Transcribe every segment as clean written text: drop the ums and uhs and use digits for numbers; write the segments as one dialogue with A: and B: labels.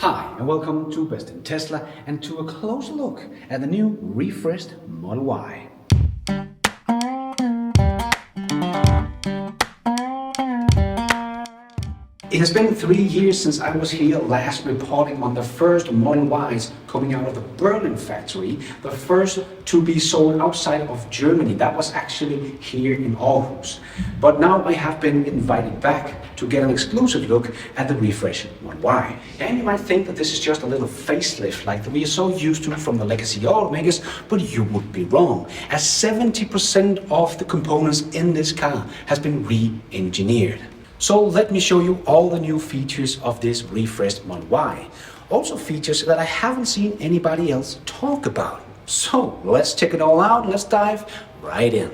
A: Hi and welcome to Best in Tesla and to a closer look at the new refreshed Model Y. It has been 3 years since I was here last reporting on the first Model Ys coming out of the Berlin factory, the first to be sold outside of Germany. That was actually here in Aarhus. But now I have been invited back to get an exclusive look at the refreshed Model Y. And you might think that this is just a little facelift like we are so used to from the legacy automakers, but you would be wrong, as 70% of the components in this car has been re-engineered. So let me show you all the new features of this refreshed Model Y. Also features that I haven't seen anybody else talk about. So let's check it all out, let's dive right in.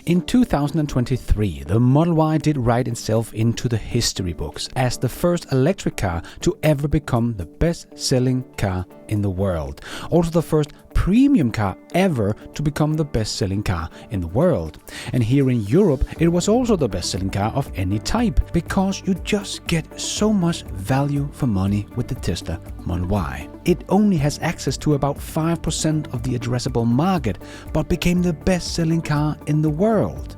A: In 2023, the Model Y did write itself into the history books as the first electric car to ever become the best-selling car in the world. Also the first premium car ever to become the best-selling car in the world. And here in Europe, it was also the best-selling car of any type, because you just get so much value for money with the Tesla Model Y. It only has access to about 5% of the addressable market, but became the best-selling car in the world.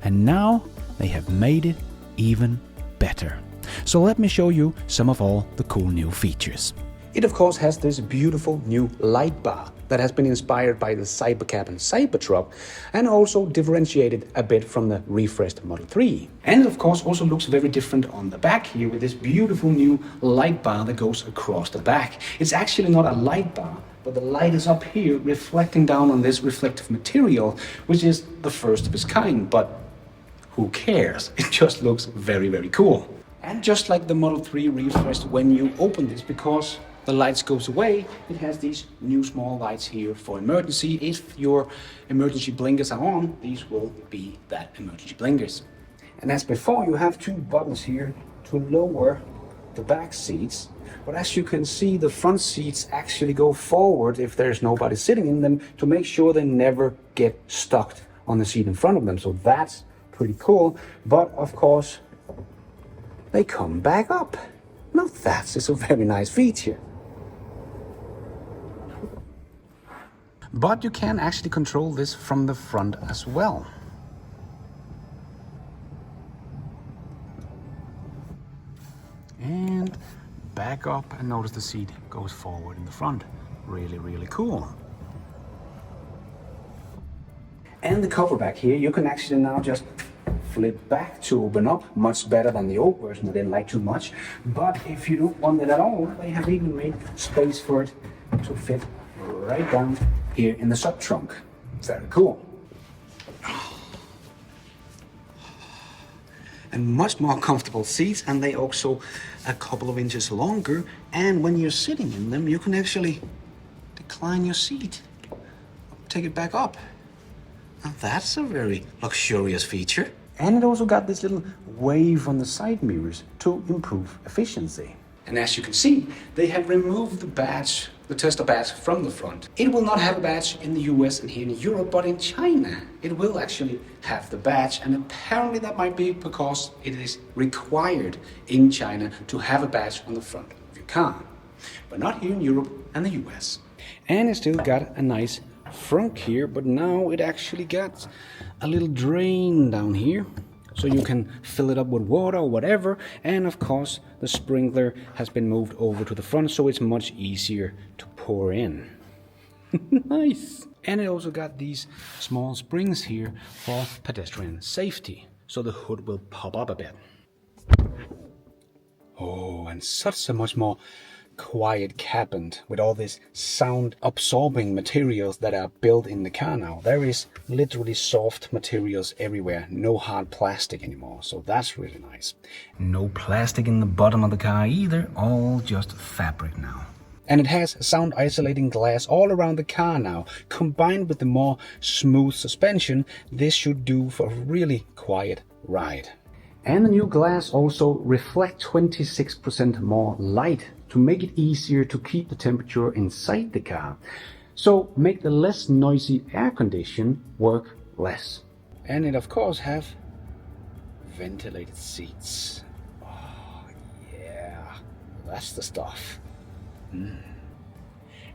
A: And now they have made it even better. So let me show you some of all the cool new features. It of course has this beautiful new light bar that has been inspired by the Cybercab and Cybertruck and also differentiated a bit from the refreshed Model 3. And it of course also looks very different on the back here with this beautiful new light bar that goes across the back. It's actually not a light bar, but the light is up here reflecting down on this reflective material, which is the first of its kind, but who cares? It just looks very, very cool. And just like the Model 3 refreshed, when you open this, because the lights goes away, it has these new small lights here for emergency. If your emergency blinkers are on, these will be that emergency blinkers. And as before, you have two buttons here to lower the back seats. But as you can see, the front seats actually go forward if there's nobody sitting in them to make sure they never get stuck on the seat in front of them. So that's pretty cool. But of course, they come back up. Now that's just a very nice feature. But you can actually control this from the front as well. And back up, and notice the seat goes forward in the front. Really, really cool. And the cover back here, you can actually now just flip back to open up, much better than the old version I didn't like too much. But if you don't want it at all, they have even made space for it to fit right down here in the sub trunk. Very cool. And much more comfortable seats, and they also a couple of inches longer. And when you're sitting in them, you can actually decline your seat, take it back up. Now that's a very luxurious feature. And it also got this little wave on the side mirrors to improve efficiency. And as you can see, they have removed the badge, the Tesla badge, from the front. It will not have a badge in the US and here in Europe, but in China, it will actually have the badge. And apparently that might be because it is required in China to have a badge on the front of your car, but not here in Europe and the US. And it still got a nice front here, but now it actually got a little drain down here, so you can fill it up with water or whatever. And of course the sprinkler has been moved over to the front, so it's much easier to pour in. Nice. And it also got these small springs here for pedestrian safety, so the hood will pop up a bit. Oh, and such a much more quiet cabin with all these sound absorbing materials that are built in the car now. There is literally soft materials everywhere, no hard plastic anymore, so that's really nice. No plastic in the bottom of the car either, all just fabric now. And it has sound isolating glass all around the car now. Combined with the more smooth suspension, this should do for a really quiet ride. And the new glass also reflects 26% more light to make it easier to keep the temperature inside the car. So make the less noisy air condition work less. And it of course have ventilated seats. Oh yeah, that's the stuff.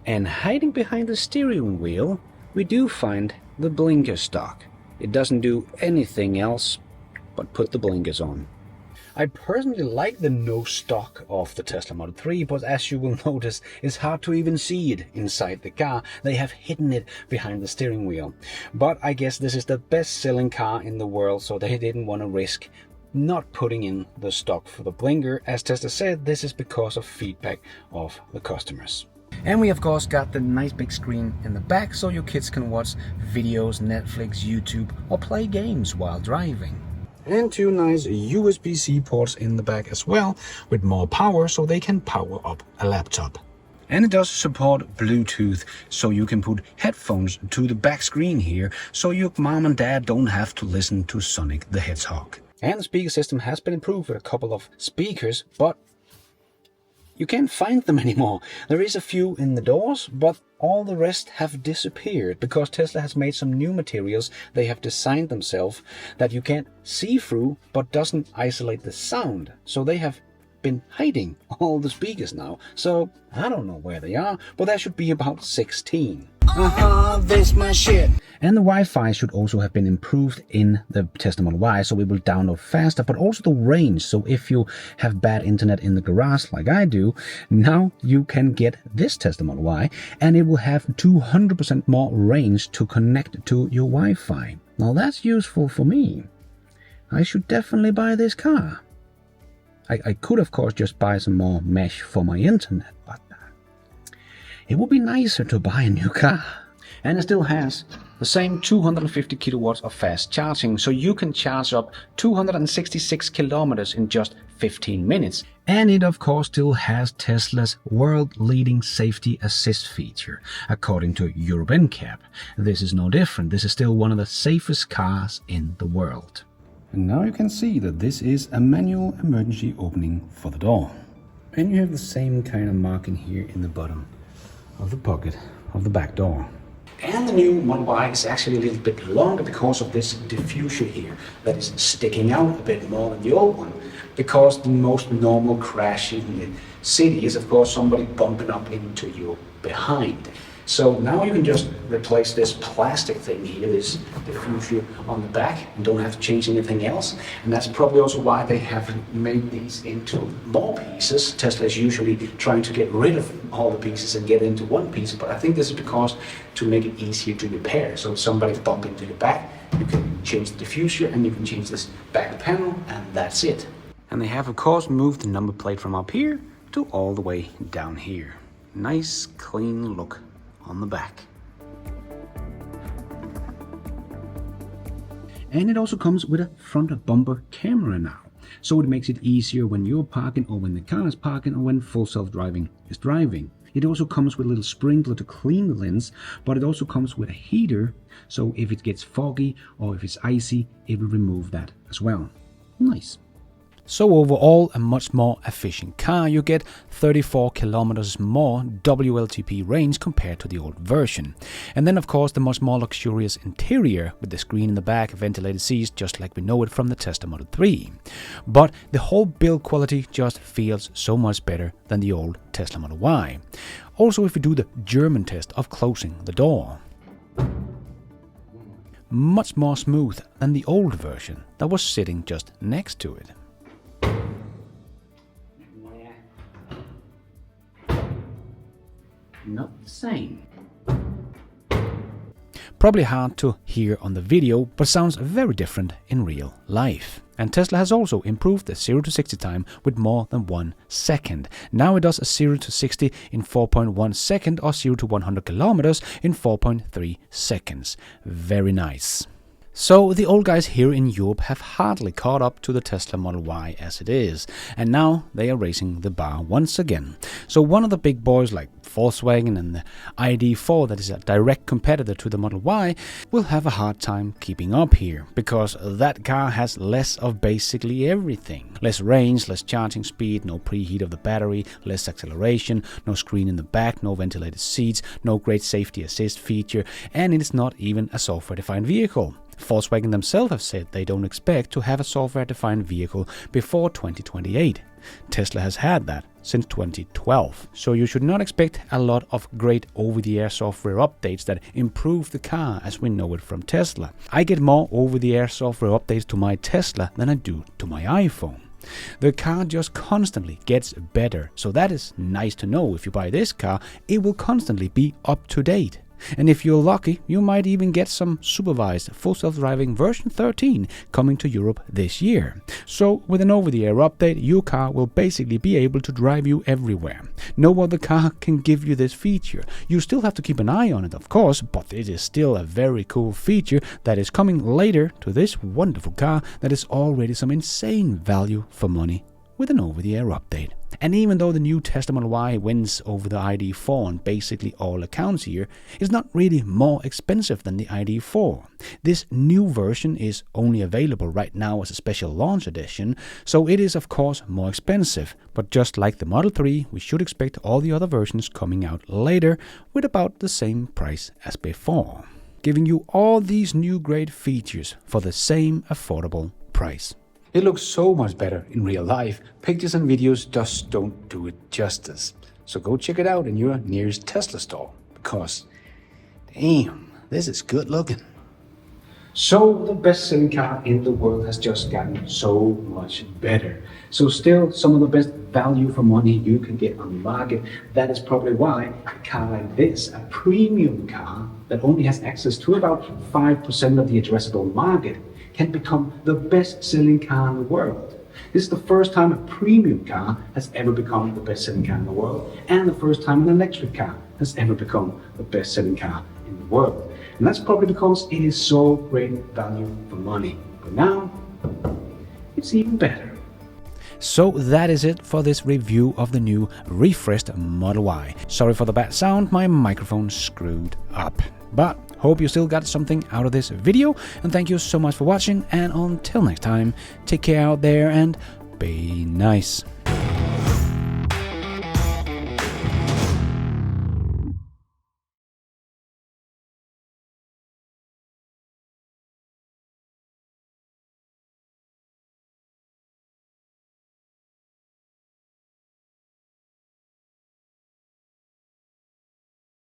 A: And hiding behind the steering wheel, we do find the blinker stock. It doesn't do anything else but put the blinkers on. I personally like the no stock of the Tesla Model 3, but as you will notice, it's hard to even see it inside the car. They have hidden it behind the steering wheel. But I guess this is the best selling car in the world, so they didn't want to risk not putting in the stock for the blinker. As Tesla said, this is because of feedback of the customers. And we of course got the nice big screen in the back so your kids can watch videos, Netflix, YouTube, or play games while driving. And two nice USB-C ports in the back as well, with more power so they can power up a laptop. And it does support Bluetooth, so you can put headphones to the back screen here, so your mom and dad don't have to listen to Sonic the Hedgehog. And the speaker system has been improved with a couple of speakers, but you can't find them anymore. There is a few in the doors, but all the rest have disappeared because Tesla has made some new materials they have designed themselves that you can't see through but doesn't isolate the sound. So they have been hiding all the speakers now. So I don't know where they are, but there should be about 16. This my shit. And the Wi-Fi should also have been improved in the Tesla Model Y, so it will download faster, but also the range. So if you have bad internet in the garage like I do, now you can get this Tesla Model Y and it will have 200% more range to connect to your Wi-Fi. Now that's useful for me. I should definitely buy this car. I could of course just buy some more mesh for my internet, but it would be nicer to buy a new car. And it still has the same 250 kilowatts of fast charging, so you can charge up 266 kilometers in just 15 minutes. And it of course still has Tesla's world-leading safety assist feature, according to Europe NCAP. This is no different. This is still one of the safest cars in the world. And now you can see that this is a manual emergency opening for the door. And you have the same kind of marking here in the bottom of the pocket of the back door. And the new Model Y is actually a little bit longer because of this diffuser here that is sticking out a bit more than the old one. Because the most normal crash in the city is of course somebody bumping up into you behind. So now you can just replace this plastic thing here, this diffuser on the back, and don't have to change anything else. And that's probably also why they have made these into more pieces. Tesla is usually trying to get rid of all the pieces and get into one piece, but I think this is because to make it easier to repair. So if somebody bump into the back, you can change the diffuser and you can change this back panel, and that's it. And they have of course moved the number plate from up here to all the way down here. Nice clean look on the back. And it also comes with a front bumper camera now, so it makes it easier when you're parking or when the car is parking or when full self-driving is driving. It also comes with a little sprinkler to clean the lens, but it also comes with a heater, so if it gets foggy or if it's icy, it will remove that as well. Nice. So overall, a much more efficient car. You get 34 kilometers more WLTP range compared to the old version. And then of course the much more luxurious interior with the screen in the back, ventilated seats, just like we know it from the Tesla Model 3. But the whole build quality just feels so much better than the old Tesla Model Y. Also, if we do the German test of closing the door, much more smooth than the old version that was sitting just next to it. Not the same. Probably hard to hear on the video, but sounds very different in real life. And Tesla has also improved the 0 to 60 time with more than 1 second. Now it does a 0 to 60 in 4.1 seconds or 0 to 100 kilometers in 4.3 seconds. Very nice. So the old guys here in Europe have hardly caught up to the Tesla Model Y as it is, and now they are raising the bar once again. So one of the big boys like Volkswagen and the ID.4, that is a direct competitor to the Model Y, will have a hard time keeping up here, because that car has less of basically everything. Less range, less charging speed, no preheat of the battery, less acceleration, no screen in the back, no ventilated seats, no great safety assist feature, and it is not even a software-defined vehicle. Volkswagen themselves have said they don't expect to have a software-defined vehicle before 2028. Tesla has had that since 2012, so you should not expect a lot of great over-the-air software updates that improve the car as we know it from Tesla. I get more over-the-air software updates to my Tesla than I do to my iPhone. The car just constantly gets better, so that is nice to know. If you buy this car, it will constantly be up to date. And if you're lucky, you might even get some supervised full self-driving version 13 coming to Europe this year. So with an over-the-air update, your car will basically be able to drive you everywhere. No other car can give you this feature. You still have to keep an eye on it, of course, but it is still a very cool feature that is coming later to this wonderful car that is already some insane value for money with an over-the-air update. And even though the new Tesla Model Y wins over the ID.4 on basically all accounts here, it's not really more expensive than the ID.4. This new version is only available right now as a special launch edition, so it is of course more expensive. But just like the Model 3, we should expect all the other versions coming out later with about the same price as before, giving you all these new great features for the same affordable price. It looks so much better in real life. Pictures and videos just don't do it justice. So go check it out in your nearest Tesla store, because damn, this is good looking. So the best-selling car in the world has just gotten so much better. So still some of the best value for money you can get on the market. That is probably why a car like this, a premium car that only has access to about 5% of the addressable market, can become the best-selling car in the world. This is the first time a premium car has ever become the best-selling car in the world, and the first time an electric car has ever become the best-selling car in the world. And that's probably because it is so great value for money. But now, it's even better. So that is it for this review of the new refreshed Model Y. Sorry for the bad sound, my microphone screwed up. But hope you still got something out of this video, and thank you so much for watching, and until next time, take care out there and be nice.